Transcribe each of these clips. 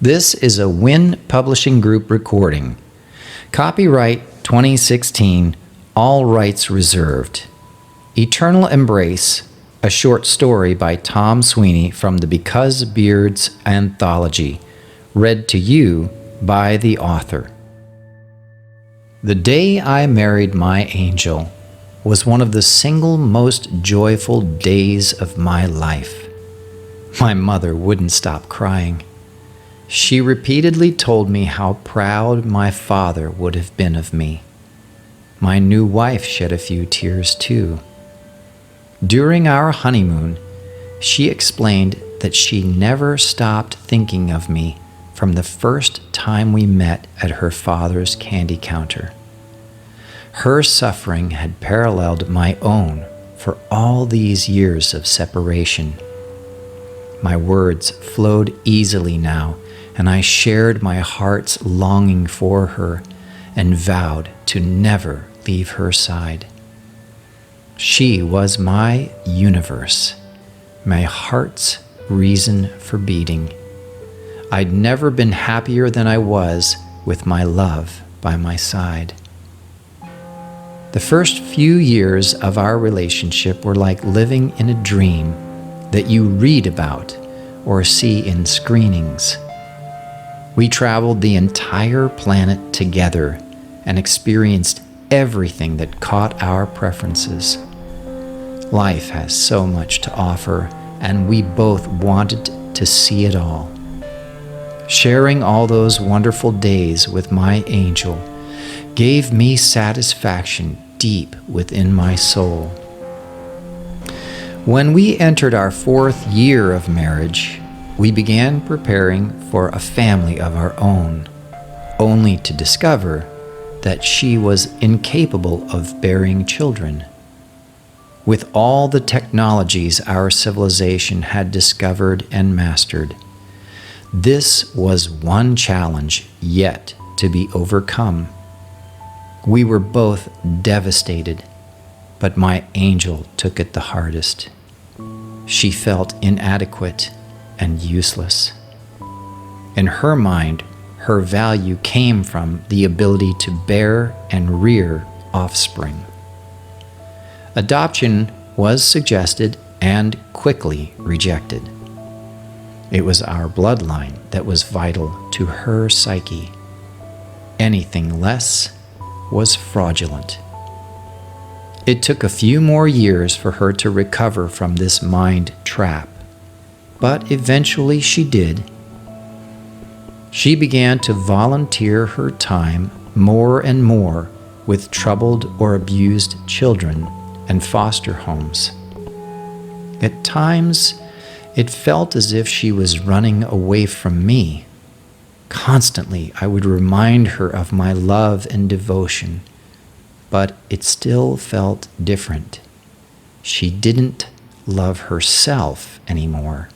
This is a Wynn Publishing Group recording. Copyright 2016, all rights reserved. Eternal Embrace, a short story by Tom Sweeney from the Because Beards anthology, read to you by the author. The day I married my angel was one of the single most joyful days of my life. My mother wouldn't stop crying. She repeatedly told me how proud my father would have been of me. My new wife shed a few tears too. During our honeymoon, she explained that she never stopped thinking of me from the first time we met at her father's candy counter. Her suffering had paralleled my own for all these years of separation. My words flowed easily now, and I shared my heart's longing for her and vowed to never leave her side. She was my universe, my heart's reason for beating. I'd never been happier than I was with my love by my side. The first few years of our relationship were like living in a dream that you read about or see in screenings. We traveled the entire planet together and experienced everything that caught our preferences. Life has so much to offer, and we both wanted to see it all. Sharing all those wonderful days with my angel gave me satisfaction deep within my soul. When we entered our 4th year of marriage, we began preparing for a family of our own, only to discover that she was incapable of bearing children. With all the technologies our civilization had discovered and mastered, this was one challenge yet to be overcome. We were both devastated, but my angel took it the hardest. She felt inadequate and useless. In her mind, her value came from the ability to bear and rear offspring. Adoption was suggested and quickly rejected. It was our bloodline that was vital to her psyche. Anything less was fraudulent. It took a few more years for her to recover from this mind trap, but eventually she did. She began to volunteer her time more and more with troubled or abused children and foster homes. At times, it felt as if she was running away from me. Constantly, I would remind her of my love and devotion, but it still felt different. She didn't love herself anymore.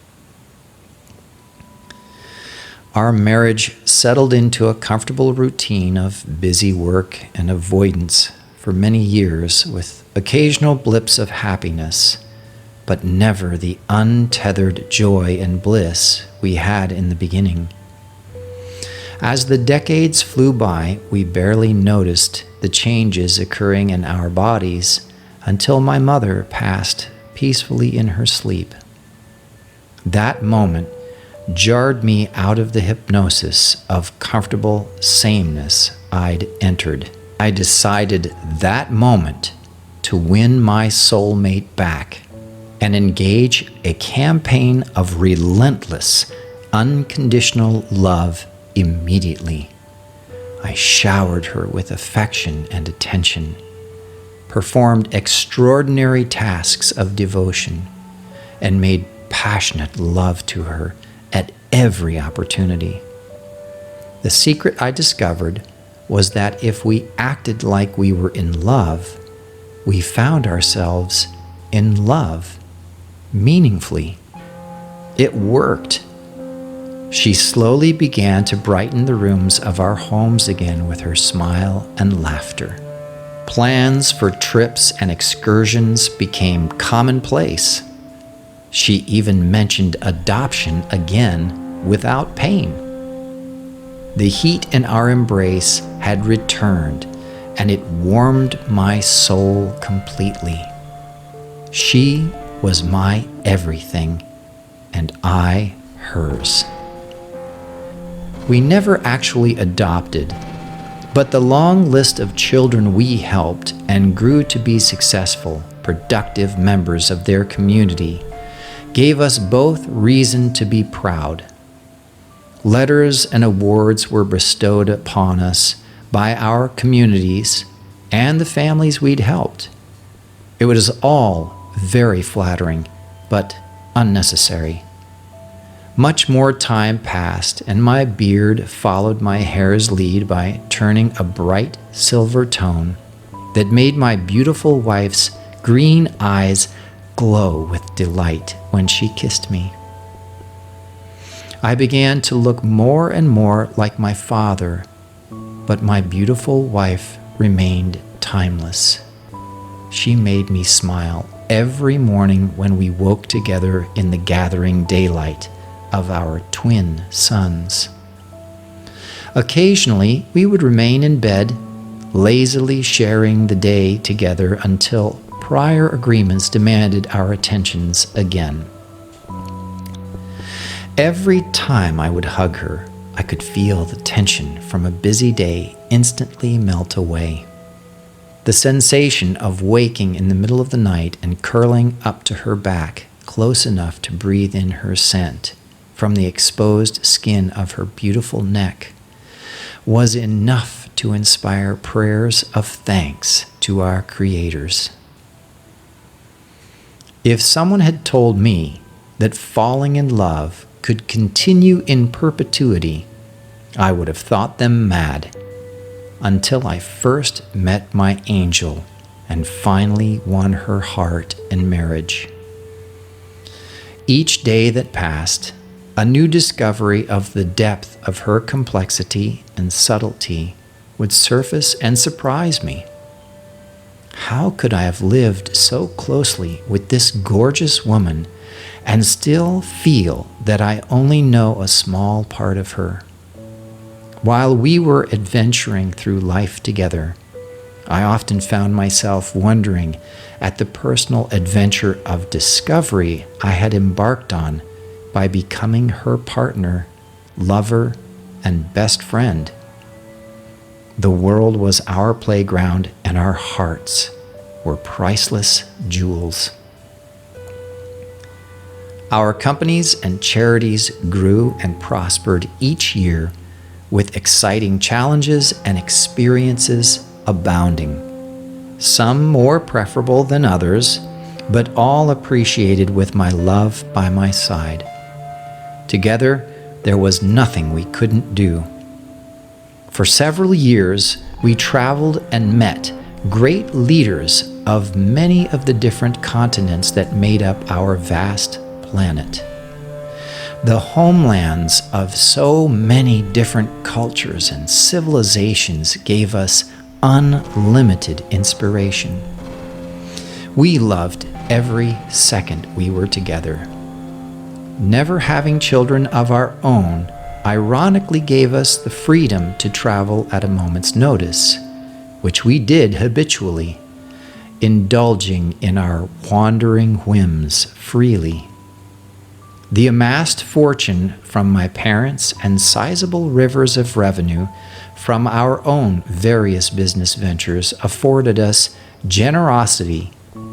Our marriage settled into a comfortable routine of busy work and avoidance for many years, with occasional blips of happiness, but never the untethered joy and bliss we had in the beginning. As the decades flew by, we barely noticed the changes occurring in our bodies until my mother passed peacefully in her sleep. That moment jarred me out of the hypnosis of comfortable sameness I'd entered. I decided that moment to win my soulmate back and engage a campaign of relentless, unconditional love immediately. I showered her with affection and attention, performed extraordinary tasks of devotion, and made passionate love to her at every opportunity. The secret I discovered was that if we acted like we were in love, we found ourselves in love, meaningfully. It worked. She slowly began to brighten the rooms of our homes again with her smile and laughter. Plans for trips and excursions became commonplace. She even mentioned adoption again without pain. The heat in our embrace had returned, and it warmed my soul completely. She was my everything, and I hers. We never actually adopted, but the long list of children we helped and grew to be successful, productive members of their community gave us both reason to be proud. Letters and awards were bestowed upon us by our communities and the families we'd helped. It was all very flattering, but unnecessary. Much more time passed, and my beard followed my hair's lead by turning a bright silver tone that made my beautiful wife's green eyes glow with delight when she kissed me. I began to look more and more like my father, but my beautiful wife remained timeless. She made me smile every morning when we woke together in the gathering daylight of our twin sons. Occasionally, we would remain in bed, lazily sharing the day together until prior agreements demanded our attentions again. Every time I would hug her, I could feel the tension from a busy day instantly melt away. The sensation of waking in the middle of the night and curling up to her back close enough to breathe in her scent from the exposed skin of her beautiful neck was enough to inspire prayers of thanks to our creators. If someone had told me that falling in love could continue in perpetuity, I would have thought them mad, until I first met my angel and finally won her heart in marriage. Each day that passed, a new discovery of the depth of her complexity and subtlety would surface and surprise me. How could I have lived so closely with this gorgeous woman and still feel that I only know a small part of her? While we were adventuring through life together, I often found myself wondering at the personal adventure of discovery I had embarked on by becoming her partner, lover, and best friend. The world was our playground, and our hearts were priceless jewels. Our companies and charities grew and prospered each year, with exciting challenges and experiences abounding. Some more preferable than others, but all appreciated with my love by my side. Together, there was nothing we couldn't do. For several years, we traveled and met great leaders of many of the different continents that made up our vast planet. The homelands of so many different cultures and civilizations gave us unlimited inspiration. We loved every second we were together. Never having children of our own ironically gave us the freedom to travel at a moment's notice, which we did habitually, indulging in our wandering whims freely. The amassed fortune from my parents and sizable rivers of revenue from our own various business ventures afforded us generosity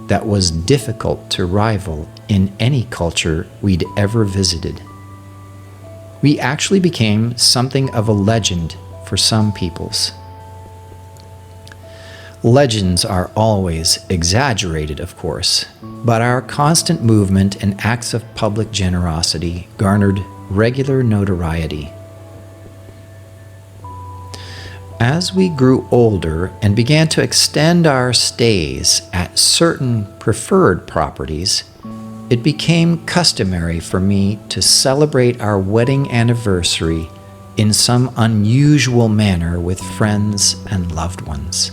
that was difficult to rival in any culture we'd ever visited. We actually became something of a legend for some peoples. Legends are always exaggerated, of course, but our constant movement and acts of public generosity garnered regular notoriety. As we grew older and began to extend our stays at certain preferred properties, it became customary for me to celebrate our wedding anniversary in some unusual manner with friends and loved ones.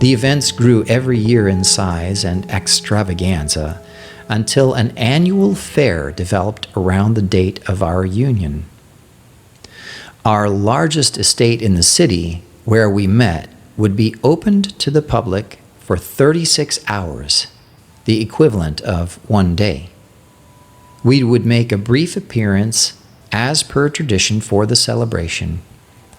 The events grew every year in size and extravaganza until an annual fair developed around the date of our union. Our largest estate in the city, where we met, would be opened to the public for 36 hours, the equivalent of one day. We would make a brief appearance, as per tradition for the celebration,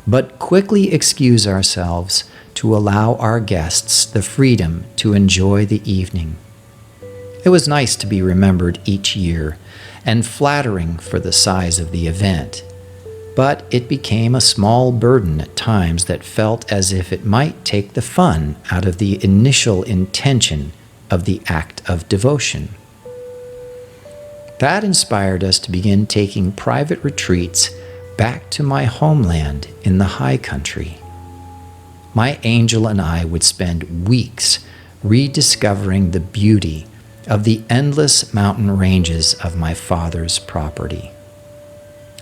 but quickly excuse ourselves to allow our guests the freedom to enjoy the evening. It was nice to be remembered each year, and flattering for the size of the event, but it became a small burden at times that felt as if it might take the fun out of the initial intention of the act of devotion. That inspired us to begin taking private retreats back to my homeland in the high country. My angel and I would spend weeks rediscovering the beauty of the endless mountain ranges of my father's property.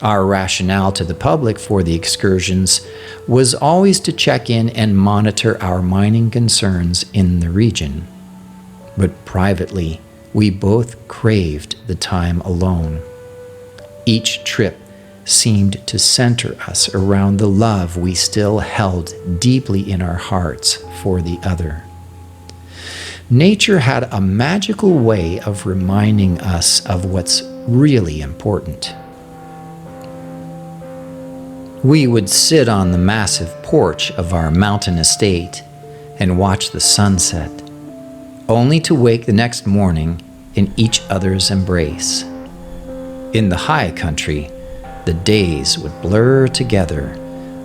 Our rationale to the public for the excursions was always to check in and monitor our mining concerns in the region. But privately, we both craved the time alone. Each trip seemed to center us around the love we still held deeply in our hearts for the other. Nature had a magical way of reminding us of what's really important. We would sit on the massive porch of our mountain estate and watch the sunset, only to wake the next morning in each other's embrace. In the high country, the days would blur together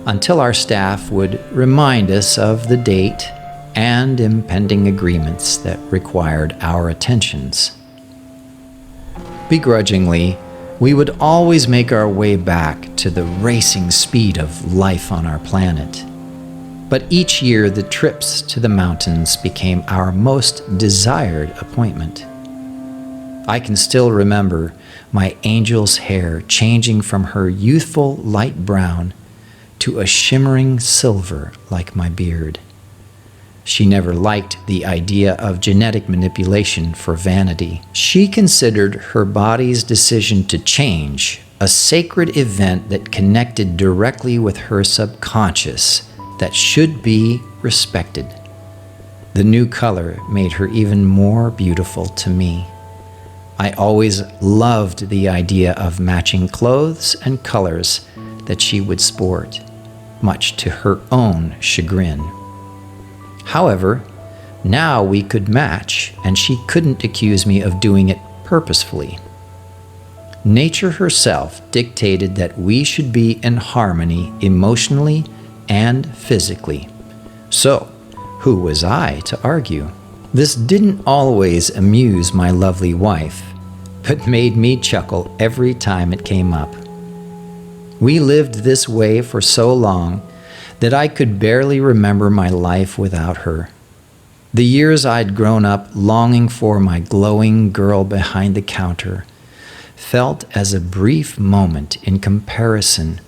until our staff would remind us of the date and impending agreements that required our attentions. Begrudgingly, we would always make our way back to the racing speed of life on our planet. But each year, the trips to the mountains became our most desired appointment. I can still remember my angel's hair changing from her youthful light brown to a shimmering silver like my beard. She never liked the idea of genetic manipulation for vanity. She considered her body's decision to change a sacred event that connected directly with her subconscious that should be respected. The new color made her even more beautiful to me. I always loved the idea of matching clothes and colors that she would sport, much to her own chagrin. However, now we could match, and she couldn't accuse me of doing it purposefully. Nature herself dictated that we should be in harmony emotionally and physically. So, who was I to argue? This didn't always amuse my lovely wife, but made me chuckle every time it came up. We lived this way for so long that I could barely remember my life without her. The years I'd grown up longing for my glowing girl behind the counter felt as a brief moment in comparison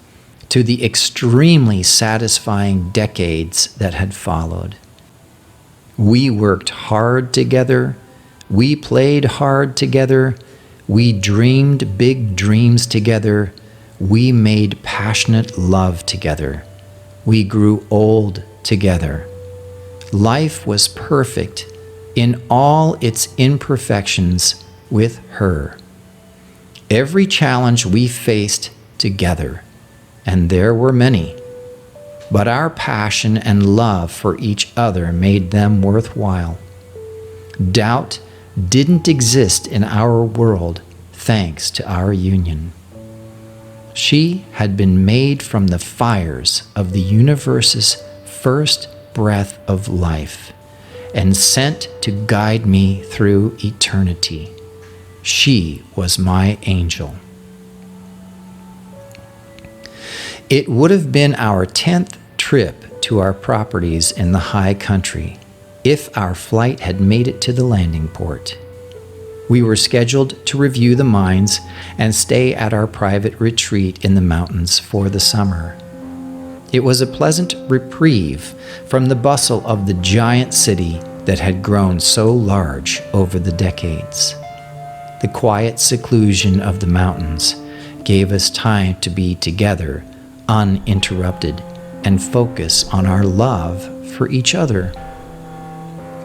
to the extremely satisfying decades that had followed. We worked hard together, we played hard together, we dreamed big dreams together, we made passionate love together. We grew old together. Life was perfect in all its imperfections with her. Every challenge we faced together, and there were many, but our passion and love for each other made them worthwhile. Doubt didn't exist in our world thanks to our union. She had been made from the fires of the universe's first breath of life and sent to guide me through eternity. She was my angel. It would have been our 10th trip to our properties in the high country if our flight had made it to the landing port. We were scheduled to review the mines and stay at our private retreat in the mountains for the summer. It was a pleasant reprieve from the bustle of the giant city that had grown so large over the decades. The quiet seclusion of the mountains gave us time to be together uninterrupted and focus on our love for each other.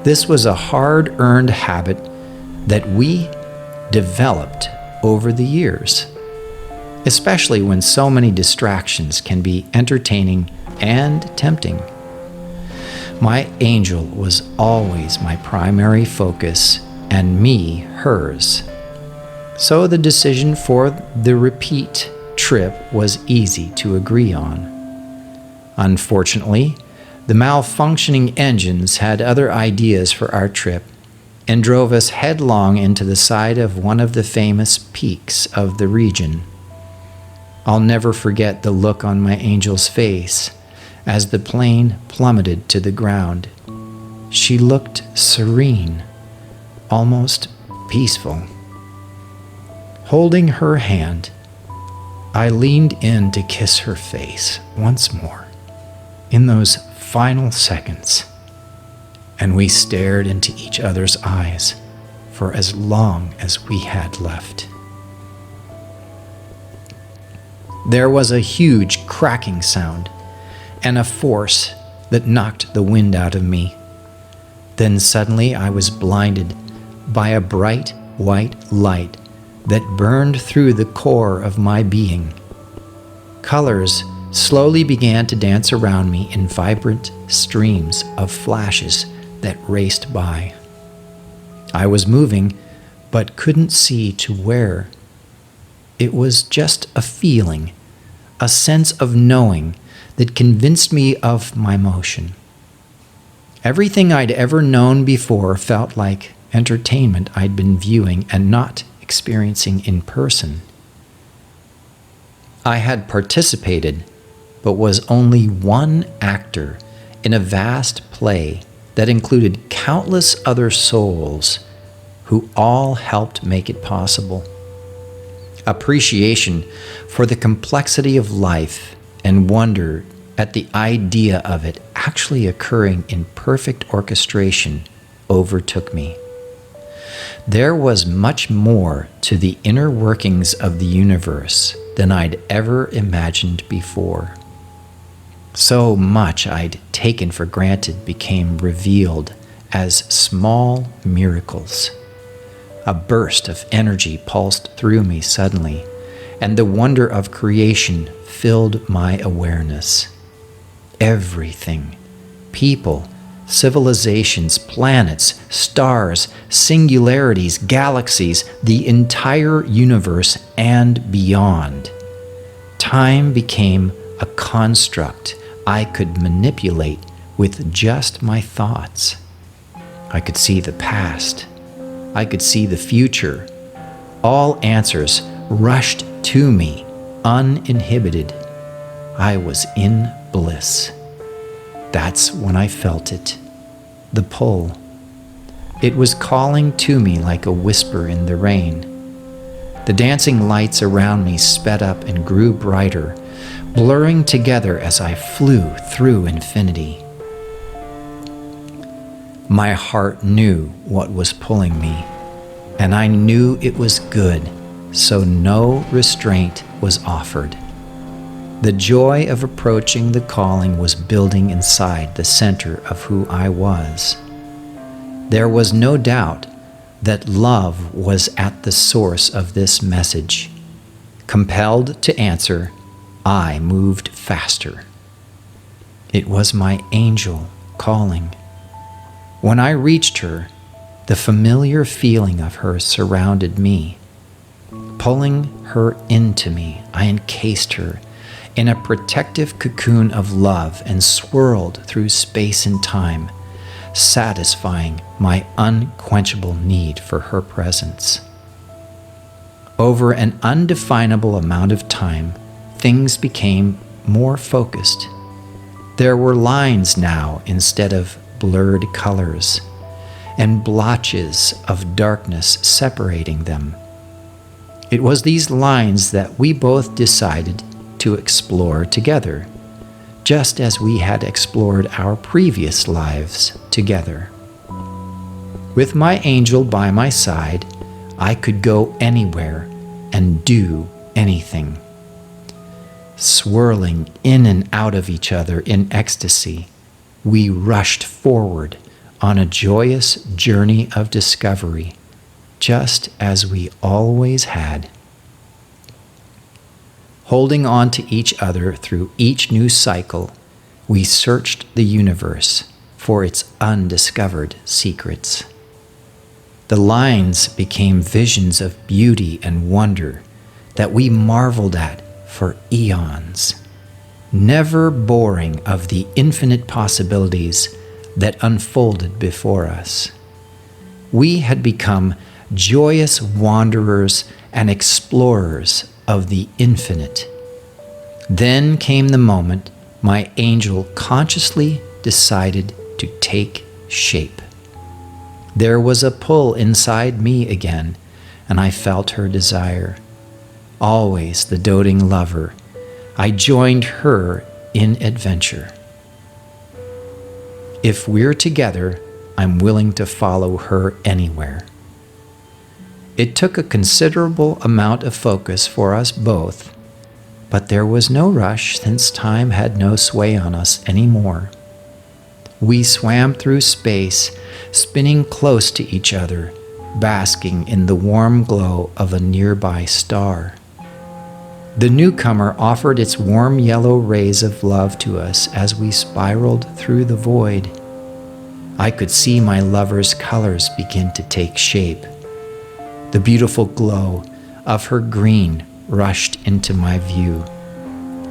This was a hard-earned habit that we developed over the years, especially when so many distractions can be entertaining and tempting. My angel was always my primary focus, and me hers. So the decision for the repeat trip was easy to agree on. Unfortunately, the malfunctioning engines had other ideas for our trip and drove us headlong into the side of one of the famous peaks of the region. I'll never forget the look on my angel's face as the plane plummeted to the ground. She looked serene, almost peaceful. Holding her hand, I leaned in to kiss her face once more in those final seconds, and we stared into each other's eyes for as long as we had left. There was a huge cracking sound and a force that knocked the wind out of me. Then suddenly I was blinded by a bright white light that burned through the core of my being. Colors slowly began to dance around me in vibrant streams of flashes that raced by. I was moving, but couldn't see to where. It was just a feeling, a sense of knowing that convinced me of my motion. Everything I'd ever known before felt like entertainment I'd been viewing and not experiencing in person. I had participated, but was only one actor in a vast play that included countless other souls who all helped make it possible. Appreciation for the complexity of life and wonder at the idea of it actually occurring in perfect orchestration overtook me. There was much more to the inner workings of the universe than I'd ever imagined before. So much I'd taken for granted became revealed as small miracles. A burst of energy pulsed through me suddenly, and the wonder of creation filled my awareness. Everything, people, civilizations, planets, stars, singularities, galaxies, the entire universe and beyond. Time became a construct I could manipulate with just my thoughts. I could see the past. I could see the future. All answers rushed to me, uninhibited. I was in bliss. That's when I felt it, the pull. It was calling to me like a whisper in the rain. The dancing lights around me sped up and grew brighter, blurring together as I flew through infinity. My heart knew what was pulling me, and I knew it was good, so no restraint was offered. The joy of approaching the calling was building inside the center of who I was. There was no doubt that love was at the source of this message. Compelled to answer, I moved faster. It was my angel calling. When I reached her, the familiar feeling of her surrounded me. Pulling her into me, I encased her in a protective cocoon of love and swirled through space and time, satisfying my unquenchable need for her presence. Over an undefinable amount of time, things became more focused. There were lines now instead of blurred colors, and blotches of darkness separating them. It was these lines that we both decided to explore together, just as we had explored our previous lives together. With my angel by my side, I could go anywhere and do anything. Swirling in and out of each other in ecstasy, we rushed forward on a joyous journey of discovery, just as we always had. Holding on to each other through each new cycle, we searched the universe for its undiscovered secrets. The lines became visions of beauty and wonder that we marveled at for eons, never boring of the infinite possibilities that unfolded before us. We had become joyous wanderers and explorers of the infinite. Then came the moment my angel consciously decided to take shape. There was a pull inside me again, and I felt her desire. Always the doting lover, I joined her in adventure. If we're together, I'm willing to follow her anywhere. It took a considerable amount of focus for us both, but there was no rush since time had no sway on us anymore. We swam through space, spinning close to each other, basking in the warm glow of a nearby star. The newcomer offered its warm yellow rays of love to us as we spiraled through the void. I could see my lover's colors begin to take shape. The beautiful glow of her green rushed into my view,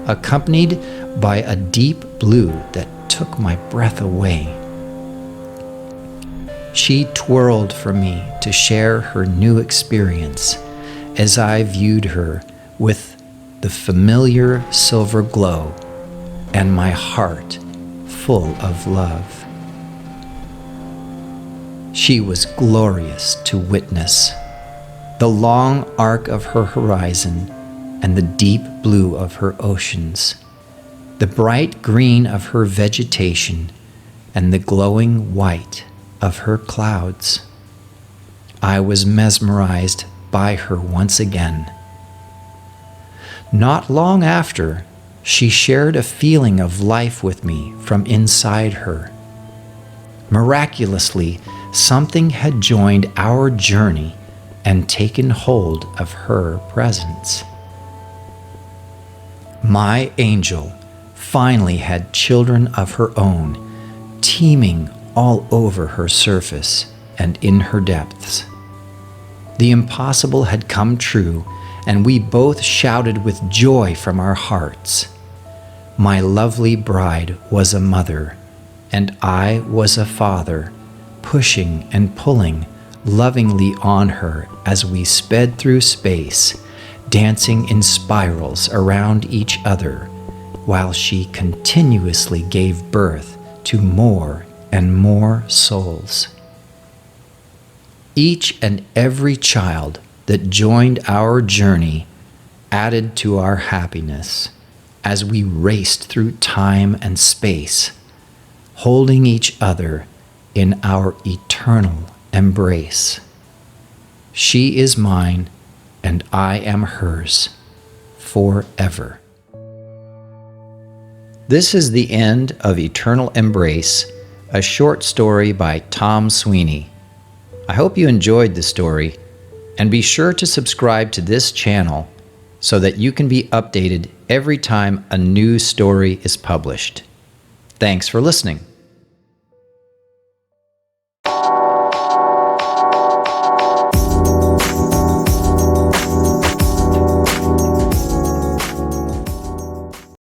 accompanied by a deep blue that took my breath away. She twirled for me to share her new experience as I viewed her with the familiar silver glow and my heart full of love. She was glorious to witness. The long arc of her horizon and the deep blue of her oceans, the bright green of her vegetation and the glowing white of her clouds. I was mesmerized by her once again. Not long after, she shared a feeling of life with me from inside her. Miraculously, something had joined our journey and taken hold of her presence. My angel finally had children of her own, teeming all over her surface and in her depths. The impossible had come true, and we both shouted with joy from our hearts. My lovely bride was a mother, and I was a father, pushing and pulling lovingly on her as we sped through space, dancing in spirals around each other, while she continuously gave birth to more and more souls. Each and every child that joined our journey added to our happiness as we raced through time and space, holding each other in our eternal embrace. She is mine, and I am hers forever. This is the end of Eternal Embrace, a short story by Tom Sweeney. I hope you enjoyed the story, and be sure to subscribe to this channel so that you can be updated every time a new story is published. Thanks for listening.